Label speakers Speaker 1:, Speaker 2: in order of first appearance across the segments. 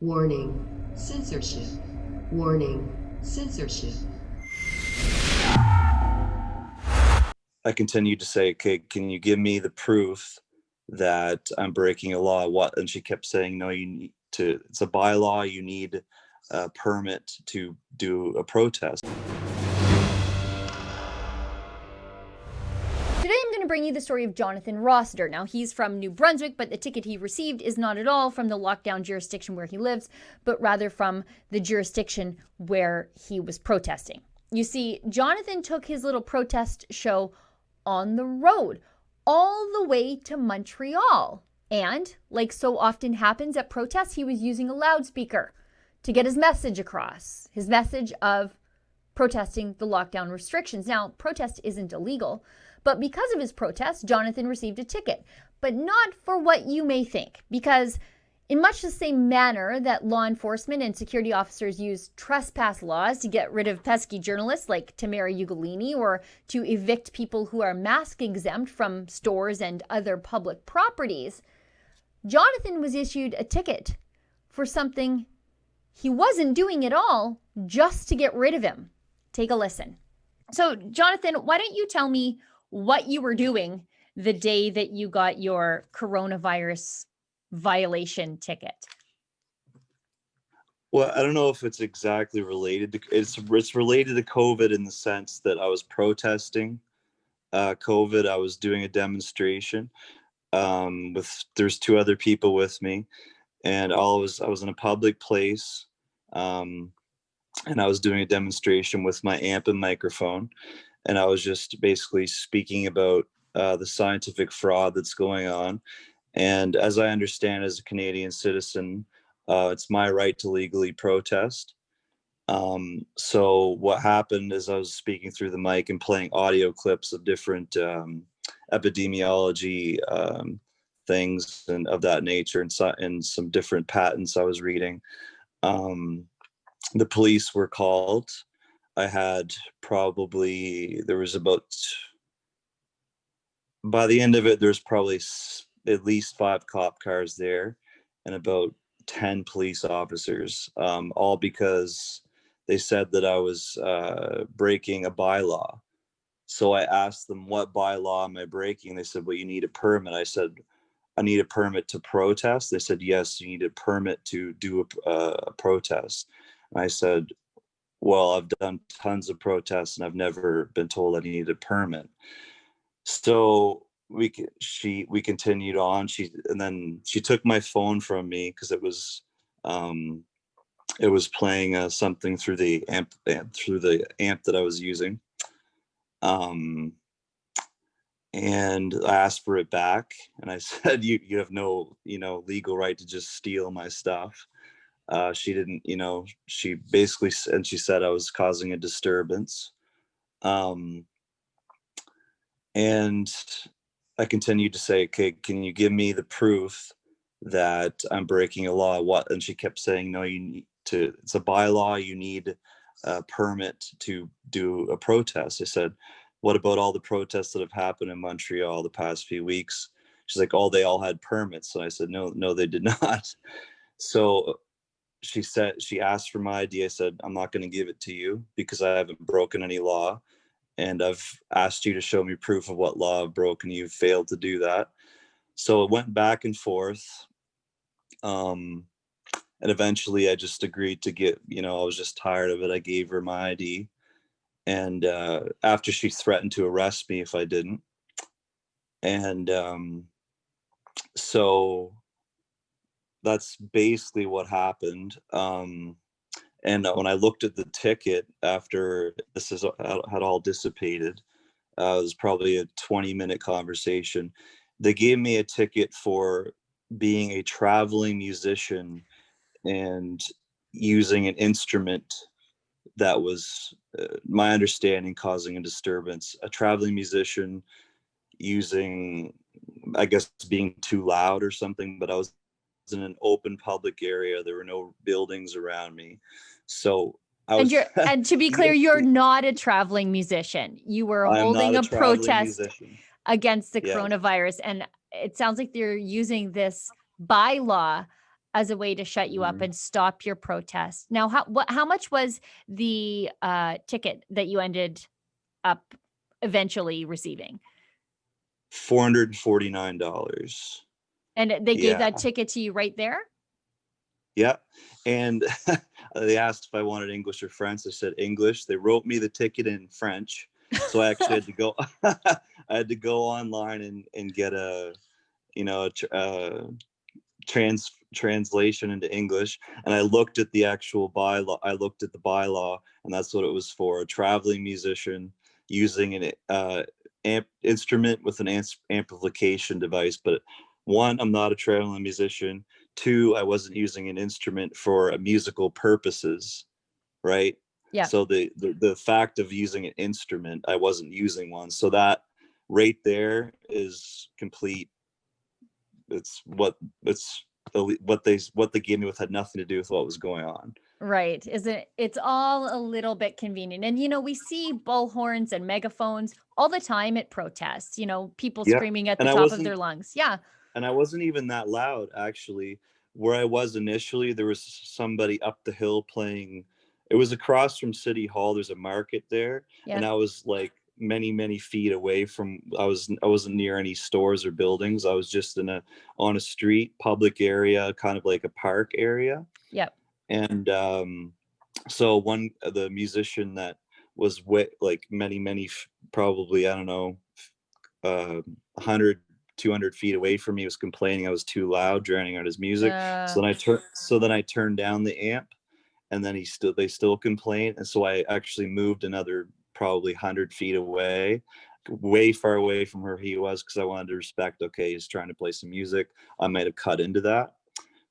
Speaker 1: Warning, censorship. Warning, censorship.
Speaker 2: I continued to say, okay, can you give me the proof that I'm breaking a law? What? And she kept saying, no, you need to, it's a bylaw, you need a permit to do a protest.
Speaker 3: Today I'm going to bring you the story of Jonathan Rossiter. Now he's from New Brunswick, but the ticket he received is not at all from the lockdown jurisdiction where he lives, but rather from the jurisdiction where he was protesting. You see, Jonathan took his little protest show on the road, all the way to Montreal. And, like so often happens at protests, he was using a loudspeaker to get his message across, his message of protesting the lockdown restrictions. Now, protest isn't illegal, but because of his protest, Jonathan received a ticket, but not for what you may think, because in much the same manner that law enforcement and security officers use trespass laws to get rid of pesky journalists like Tamara Ugolini, or to evict people who are mask exempt from stores and other public properties, Jonathan was issued a ticket for something he wasn't doing at all, just to get rid of him. Take a listen. So, Jonathan, why don't you tell me what you were doing the day that you got your coronavirus violation ticket?
Speaker 2: Well, I don't know if it's exactly related to, it's related to COVID in the sense that I was protesting COVID. I was doing a demonstration there's two other people with me, and I was in a public place, and I was doing a demonstration with my amp and microphone, and I was just basically speaking about the scientific fraud that's going on. And as I understand, as a Canadian citizen, it's my right to legally protest. So what happened is I was speaking through the mic and playing audio clips of different epidemiology things and of that nature, and some different patents I was reading. The police were called. I had there was about, by the end of it, there's probably at least 5 cop cars there and about 10 police officers, all because they said that I was breaking a bylaw. So I asked them, what bylaw am I breaking? They said, well, you need a permit. I said, I need a permit to protest. They said, yes, you need a permit to do a protest. And I said, well, I've done tons of protests and I've never been told I need a permit. So we continued on. And then she took my phone from me because it was playing something through the amp that I was using. And I asked for it back, and I said, you have no, legal right to just steal my stuff. She didn't, she basically, and she said I was causing a disturbance. And I continued to say, okay, can you give me the proof that I'm breaking a law? What? And she kept saying, no, you need to, it's a bylaw, you need a permit to do a protest. I said, what about all the protests that have happened in Montreal the past few weeks? She's like, oh, they all had permits. And I said, no, they did not. So she asked for my ID. I said, I'm not going to give it to you because I haven't broken any law. And I've asked you to show me proof of what law I've broken. You've failed to do that. So it went back and forth. And eventually I just agreed to I was just tired of it. I gave her my ID. And after she threatened to arrest me if I didn't. And so that's basically what happened. And when I looked at the ticket after had all dissipated, it was probably a 20-minute conversation. They gave me a ticket for being a traveling musician and using an instrument that was, my understanding, causing a disturbance. A traveling musician using, I guess, being too loud or something, but I was in an open public area. There were no buildings around me. So I was.
Speaker 3: And to be clear, you're not a traveling musician. You were holding a protest musician against the coronavirus. And it sounds like they're using this bylaw as a way to shut you up
Speaker 2: Mhm.
Speaker 3: and stop your protest. Now, how much was the ticket that you ended up eventually receiving?
Speaker 2: $449.
Speaker 3: And they gave
Speaker 2: Yeah.
Speaker 3: that ticket to you right there?
Speaker 2: Yeah. And they asked if I wanted English or French. I said English. They wrote me the ticket in French. So I actually had to go I had to go online and get a, you know, translation into English. And I looked at the actual bylaw. I looked at the bylaw, and that's what it was for: a traveling musician using an instrument with an amplification device. But one, I'm not a traveling musician. Two, I wasn't using an instrument for musical purposes, right?
Speaker 3: Yeah.
Speaker 2: So the fact of using an instrument, I wasn't using one. So that right there is complete. It's what it's what they gave me with had nothing to do with what was going on.
Speaker 3: Right. It's all a little bit convenient. And, we see bullhorns and megaphones all the time at protests, people
Speaker 2: Yeah.
Speaker 3: screaming at the
Speaker 2: And I
Speaker 3: top of
Speaker 2: wasn't
Speaker 3: their lungs. Yeah.
Speaker 2: and I wasn't even that loud, actually. Where I was initially, there was somebody up the hill playing. It was across from City Hall. There's a market there,
Speaker 3: Yeah.
Speaker 2: and I was like many feet away from. I wasn't near any stores or buildings. I was just on a street, public area, kind of like a park area.
Speaker 3: Yep.
Speaker 2: And so the musician that was like many probably, I don't know, 100 200 feet away from me was complaining I was too loud, drowning out his music. So then I turned down the amp, and then they still complained, and so I actually moved another probably 100 feet away, way far away from where he was, because I wanted to respect, okay, he's trying to play some music. I might have cut into that.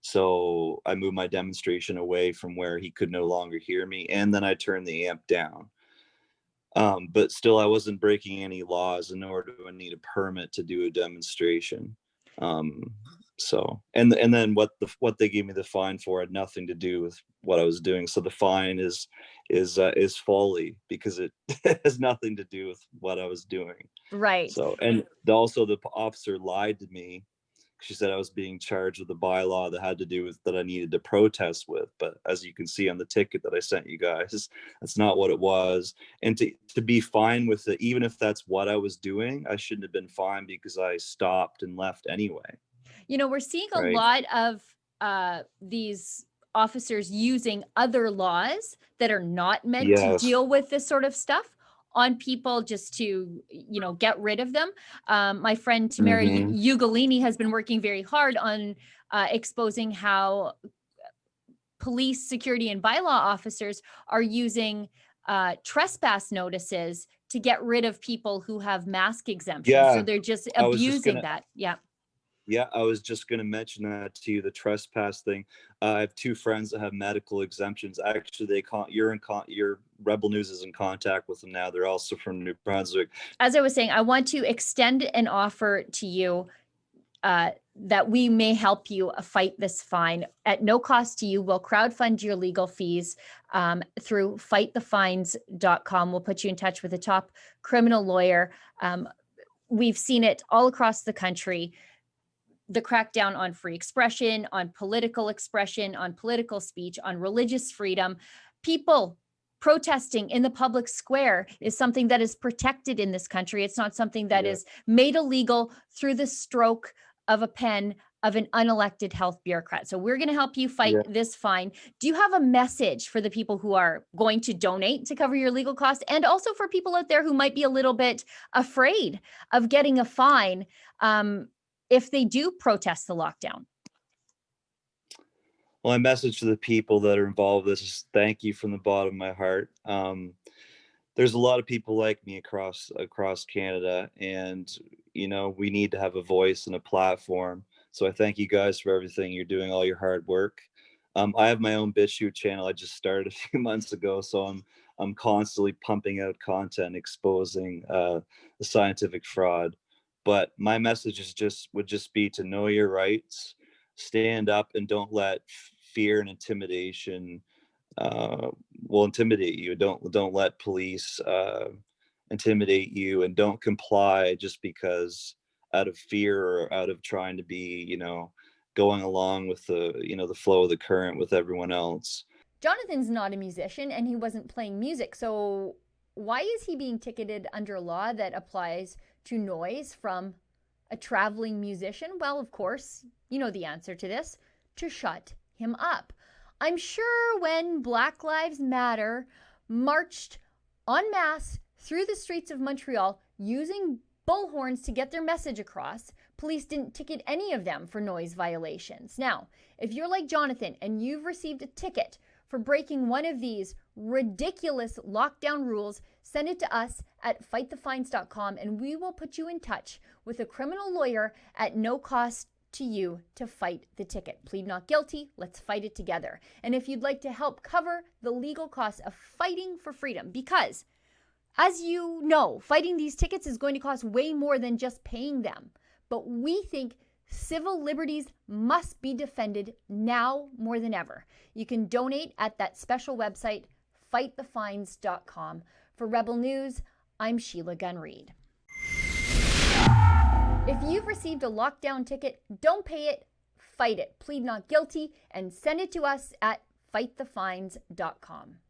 Speaker 2: So I moved my demonstration away from where he could no longer hear me, and then I turned the amp down. But still, I wasn't breaking any laws, and nor do I need a permit to do a demonstration. So, and then what they gave me the fine for had nothing to do with what I was doing. So the fine is folly, because it has nothing to do with what I was doing.
Speaker 3: Right.
Speaker 2: So, and also the officer lied to me. She said I was being charged with a bylaw that had to do with that I needed to protest with. But as you can see on the ticket that I sent you guys, that's not what it was. And to be fine with it, even if that's what I was doing, I shouldn't have been fined, because I stopped and left anyway.
Speaker 3: We're seeing a
Speaker 2: Right.
Speaker 3: lot of these officers using other laws that are not meant to
Speaker 2: Yes.
Speaker 3: deal with this sort of stuff on people, just to get rid of them. My friend Tamara
Speaker 2: Mhm.
Speaker 3: Ugolini has been working very hard on exposing how police, security, and bylaw officers are using trespass notices to get rid of people who have mask exemptions. So
Speaker 2: Yeah.
Speaker 3: they're just
Speaker 2: I was just
Speaker 3: abusing
Speaker 2: gonna
Speaker 3: that. Yeah.
Speaker 2: Yeah, I was just going to mention that to you, the trespass thing. I have two friends that have medical exemptions. Actually, your Rebel News is in contact with them now. They're also from New Brunswick.
Speaker 3: As I was saying, I want to extend an offer to you that we may help you fight this fine at no cost to you. We'll crowdfund your legal fees through fightthefines.com. We'll put you in touch with a top criminal lawyer. We've seen it all across the country. The crackdown on free expression, on political speech, on religious freedom. People protesting in the public square is something that is protected in this country. It's not something that is made illegal through the stroke of a pen of an unelected health bureaucrat. So we're going to help you fight this fine. Do you have a message for the people who are going to donate to cover your legal costs, and also for people out there who might be a little bit afraid of getting a fine if they do protest the lockdown?
Speaker 2: Well, my message to the people that are involved with this is thank you from the bottom of my heart. There's a lot of people like me across Canada, and we need to have a voice and a platform. So I thank you guys for everything you're doing, all your hard work. I have my own BitChute channel. I just started a few months ago, so I'm constantly pumping out content exposing the scientific fraud. But my message would just be to know your rights, stand up, and don't let fear and intimidation will intimidate you. Don't let police intimidate you, and don't comply just because out of fear or out of trying to be going along with the, the flow of the current with everyone else.
Speaker 3: Jonathan's not a musician and he wasn't playing music. So why is he being ticketed under a law that applies to noise from a traveling musician? Well, of course, you know the answer to this: to shut him up. I'm sure when Black Lives Matter marched en masse through the streets of Montreal using bullhorns to get their message across, police didn't ticket any of them for noise violations. Now, if you're like Jonathan and you've received a ticket for breaking one of these ridiculous lockdown rules, send it to us at fightthefines.com and we will put you in touch with a criminal lawyer at no cost to you to fight the ticket. Plead not guilty. Let's fight it together. And if you'd like to help cover the legal costs of fighting for freedom, because as you know, fighting these tickets is going to cost way more than just paying them. But we think civil liberties must be defended now more than ever. You can donate at that special website, fightthefines.com. For Rebel News, I'm Sheila Gunn-Reid. If you've received a lockdown ticket, don't pay it, fight it. Plead not guilty and send it to us at fightthefines.com.